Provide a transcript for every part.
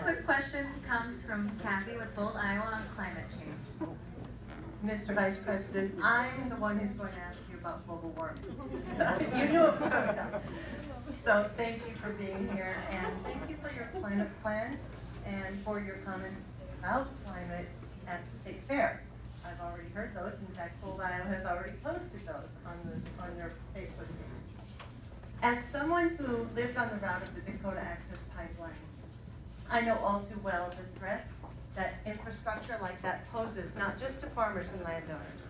quick question comes from Kathy with Bold, Iowa on climate change. Mr. Vice President, I'm the one who's going to ask you about global warming. You knew it was going to come. So thank you for being here, and thank you for your climate plan and for your comments about climate at the state fair. I've already heard those. In fact, Bold, Iowa has already posted those on their Facebook page. As someone who lived on the route of the Dakota Access Pipeline, I know all too well the threat that infrastructure like that poses, not just to farmers and landowners,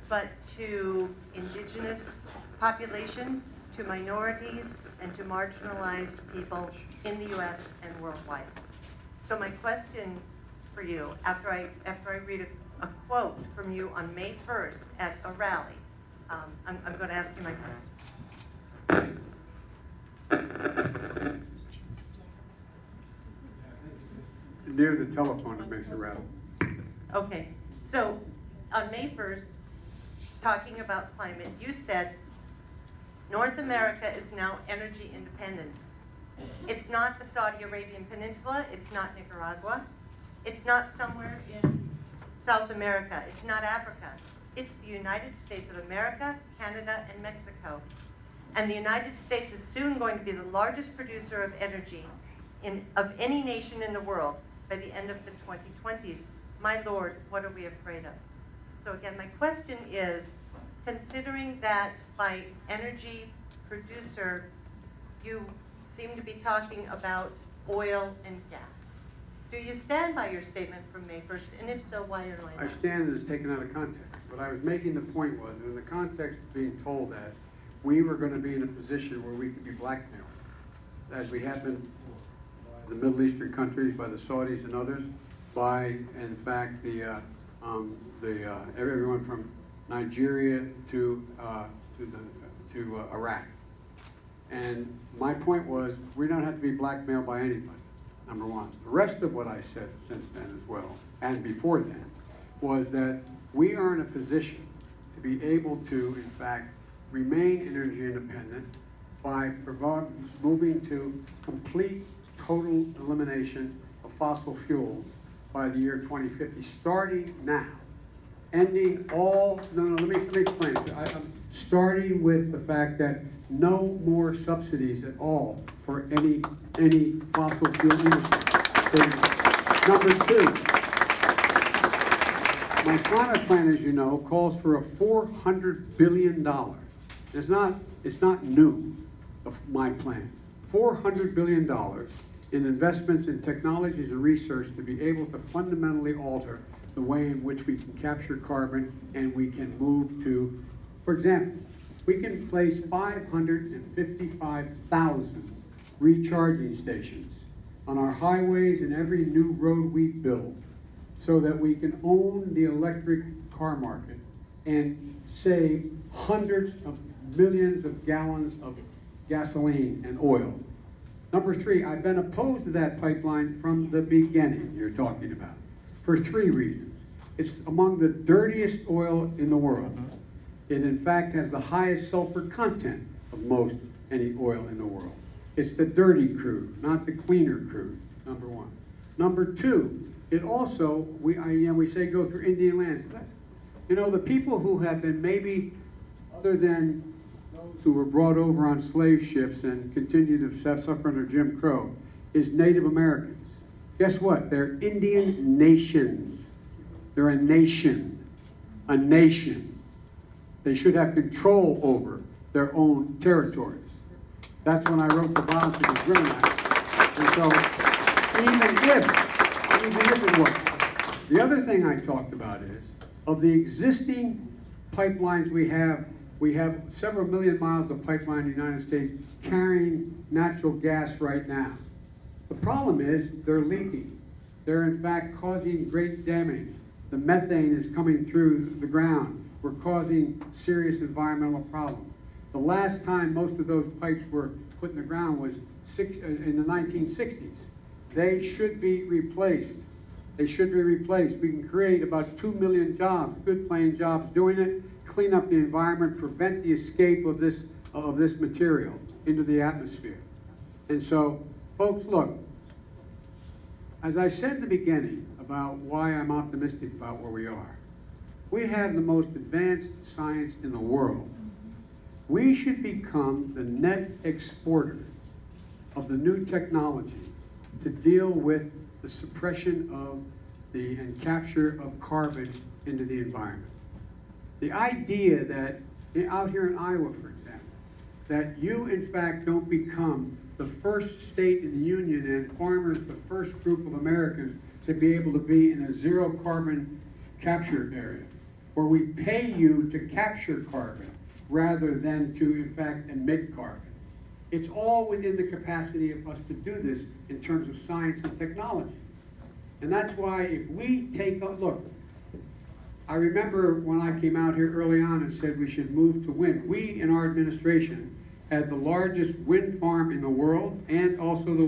but to indigenous populations, to minorities, and to marginalized people in the U.S. and worldwide. So my question for you, after I read a quote from you on May 1st at a rally, I'm going to ask you my question. Near the telephone, it makes a rattle. Okay, so on May 1st, talking about climate, you said, North America is now energy independent. It's not the Saudi Arabian Peninsula, it's not Nicaragua, it's not somewhere in South America, it's not Africa. It's the United States of America, Canada, and Mexico. And the United States is soon going to be the largest producer of energy of any nation in the world by the end of the 2020s. My Lord, what are we afraid of? So again, my question is, considering that by energy producer, you seem to be talking about oil and gas. Do you stand by your statement from May 1st? And if so, why or why not? I stand and it's taken out of context. What I was making the point was, in the context of being told that we were going to be in a position where we could be blackmailed, as we have been the Middle Eastern countries, by the Saudis and others, by, in fact, everyone from Nigeria to Iraq. And my point was, we don't have to be blackmailed by anybody, number one. The rest of what I said since then as well, and before then, was that we are in a position to be able to, in fact, remain energy independent by moving to complete total elimination of fossil fuels by the year 2050, starting now. Ending all, let me explain. I'm starting with the fact that no more subsidies at all for any fossil fuel industry. Number two, my climate plan, as you know, calls for a $400 billion. It's not new, my plan. $400 billion in investments in technologies and research to be able to fundamentally alter the way in which we can capture carbon and we can move to, for example, we can place 555,000 recharging stations on our highways and every new road we build so that we can own the electric car market and save hundreds of millions of gallons of gasoline and oil. Number three, I've been opposed to that pipeline from the beginning you're talking about, for three reasons. It's among the dirtiest oil in the world. It in fact has the highest sulfur content of most any oil in the world. It's the dirty crude, not the cleaner crude, number one. Number two, it also, we say go through Indian lands. You know, the people who have been maybe, other than those who were brought over on slave ships and continue to suffer under Jim Crow, is Native Americans. Guess what? They're Indian nations. They're a nation. A nation. They should have control over their own territories. That's when I wrote the Violence Against Women Act. And so, even if it was. The other thing I talked about is, of the existing pipelines we have several million miles of pipeline in the United States carrying natural gas right now. The problem is they're leaking. They're in fact causing great damage. The methane is coming through the ground. We're causing serious environmental problems. The last time most of those pipes were put in the ground was in the 1960s. They should be replaced. They should be replaced. We can create about 2 million jobs, good paying jobs doing it, clean up the environment, prevent the escape of this material into the atmosphere. And so, folks, look, as I said in the beginning about why I'm optimistic about where we are, we have the most advanced science in the world. We should become the net exporter of the new technology to deal with the suppression of and capture of carbon into the environment. The idea that, out here in Iowa, for example, that you in fact don't become the first state in the union and farmers the first group of Americans to be able to be in a zero carbon capture area, where we pay you to capture carbon rather than to in fact emit carbon. It's all within the capacity of us to do this in terms of science and technology. And that's why if we take a look, I remember when I came out here early on and said we should move to wind. We, in our administration, had the largest wind farm in the world and also the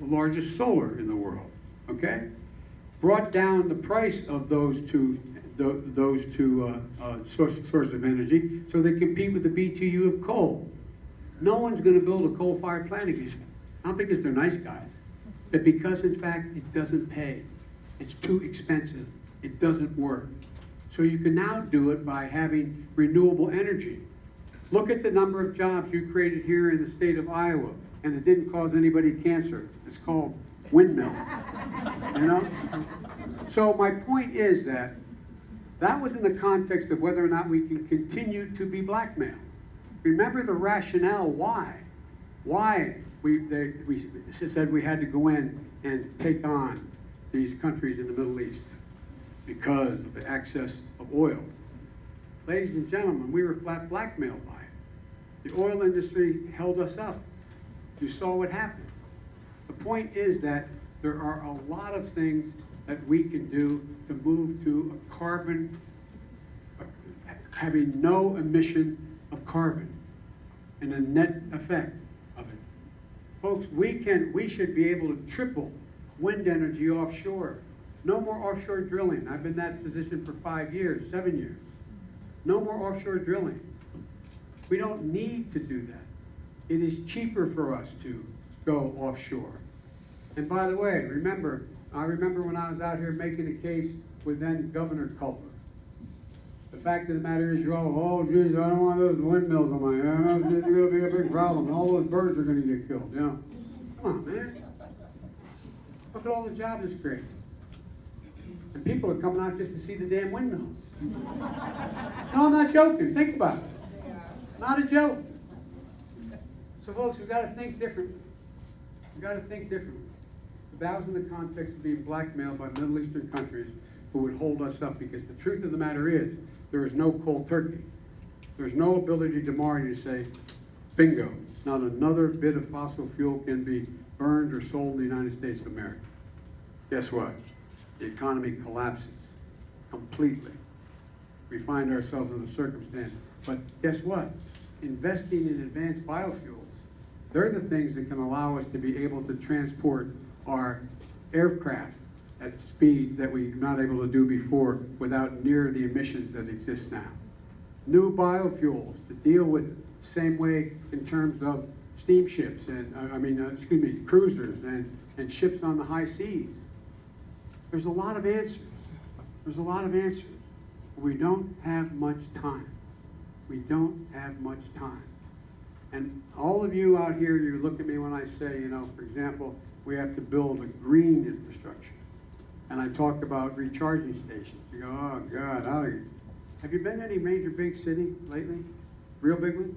largest solar in the world, okay? Brought down the price of those two sources of energy so they compete with the BTU of coal. No one's going to build a coal-fired plant again. Not because they're nice guys, but because, in fact, it doesn't pay. It's too expensive. It doesn't work. So you can now do it by having renewable energy. Look at the number of jobs you created here in the state of Iowa, and it didn't cause anybody cancer. It's called windmills, you know? So my point is that was in the context of whether or not we can continue to be blackmailed. Remember the rationale why we said we had to go in and take on these countries in the Middle East because of the excess of oil. Ladies and gentlemen, we were flat blackmailed by it. The oil industry held us up. You saw what happened. The point is that there are a lot of things that we can do to move to a carbon, having no emission of carbon and a net effect of it. Folks, we should be able to triple wind energy offshore. No more offshore drilling. I've been in that position for 5 years, 7 years. No more offshore drilling. We don't need to do that. It is cheaper for us to go offshore. And by the way, I remember when I was out here making a case with then Governor Culver. The fact of the matter is, you're all, oh geez, I don't want those windmills on my, it's going to be a big problem, and all those birds are going to get killed, you know. Come on, man. Look at all the jobs it's creating. And people are coming out just to see the damn windmills. No, I'm not joking. Think about it. Not a joke. So folks, we've got to think differently. We've got to think differently. That was in the context of being blackmailed by Middle Eastern countries who would hold us up, because the truth of the matter is, there is no cold turkey. There's no ability tomorrow to say, bingo, not another bit of fossil fuel can be burned or sold in the United States of America. Guess what? The economy collapses completely. We find ourselves in a circumstance. But guess what? Investing in advanced biofuels, they're the things that can allow us to be able to transport our aircraft at speeds that we were not able to do before without near the emissions that exist now. New biofuels to deal with the same way in terms of steamships and, cruisers and ships on the high seas. There's a lot of answers. There's a lot of answers. We don't have much time. We don't have much time. And all of you out here, you look at me when I say, for example, we have to build a green infrastructure. And I talk about recharging stations. You go, oh God, have you been to any major big city lately? Real big one?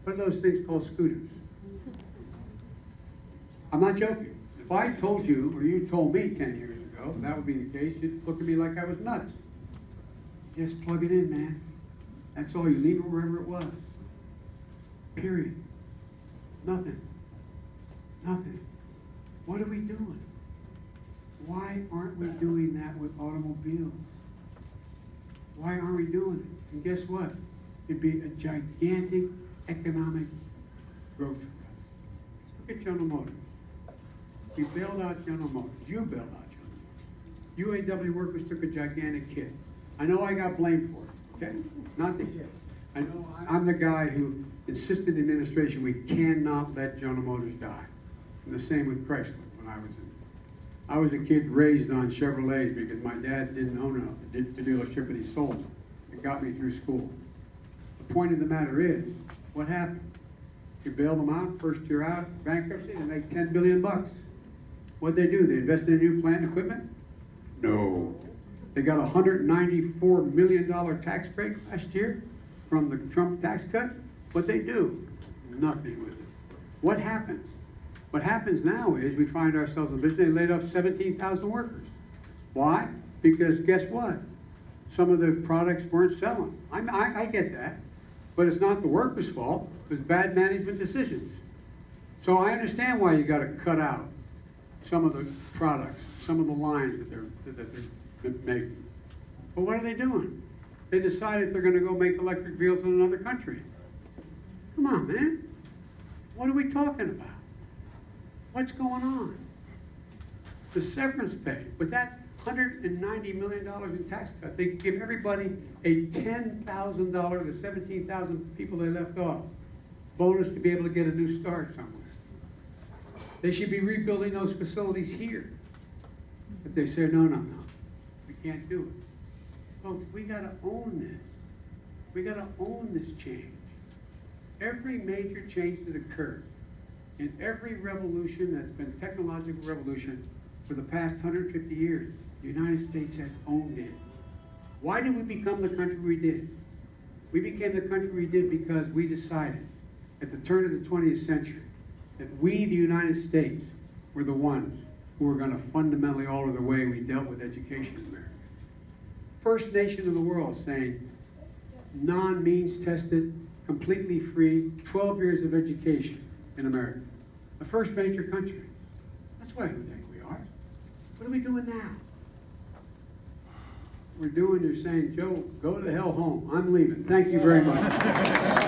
What are those things called scooters? I'm not joking. If I told you, or you told me 10 years ago, that would be the case, you'd look at me like I was nuts. Just plug it in, man. That's all. You leave it wherever it was. Period. Nothing. Nothing. What are we doing? Why aren't we doing that with automobiles? Why aren't we doing it? And guess what? It'd be a gigantic economic growth for us. Look at General Motors. We bailed out General Motors. You bailed out General Motors. UAW workers took a gigantic hit. I know I got blamed for it, okay? Not the hit. I know I'm the guy who insisted in the administration we cannot let General Motors die. And the same with Chrysler when I was in. I was a kid raised on Chevrolets because my dad didn't own a dealership and he sold them. It got me through school. The point of the matter is, what happened? You bail them out, first year out, bankruptcy, they make 10 billion bucks. What'd they do? They invested in new plant and equipment? No. They got a $194 million tax break last year from the Trump tax cut. What'd they do? Nothing with it. What happens? What happens now is we find ourselves in business. They laid off 17,000 workers. Why? Because guess what? Some of the products weren't selling. I get that. But it's not the workers' fault. It was bad management decisions. So I understand why you got to cut out some of the products, some of the lines that they're making. But what are they doing? They decided they're going to go make electric vehicles in another country. Come on, man. What are we talking about? What's going on? The severance pay, with that $190 million in tax cut, they give everybody a $10,000 to 17,000 people they left off bonus to be able to get a new start somewhere. They should be rebuilding those facilities here. But they say, no, we can't do it. Folks, we got to own this. We got to own this change. Every major change that occurred in every revolution that's been technological revolution for the past 150 years, the United States has owned it. Why did we become the country we did? We became the country we did because we decided at the turn of the 20th century that we, the United States, were the ones who were going to fundamentally alter the way we dealt with education in America. First nation in the world saying non-means tested, completely free, 12 years of education in America. The first major country. That's why we think we are. What are we doing now? They're saying, Joe, go to the hell home. I'm leaving. Thank you very much.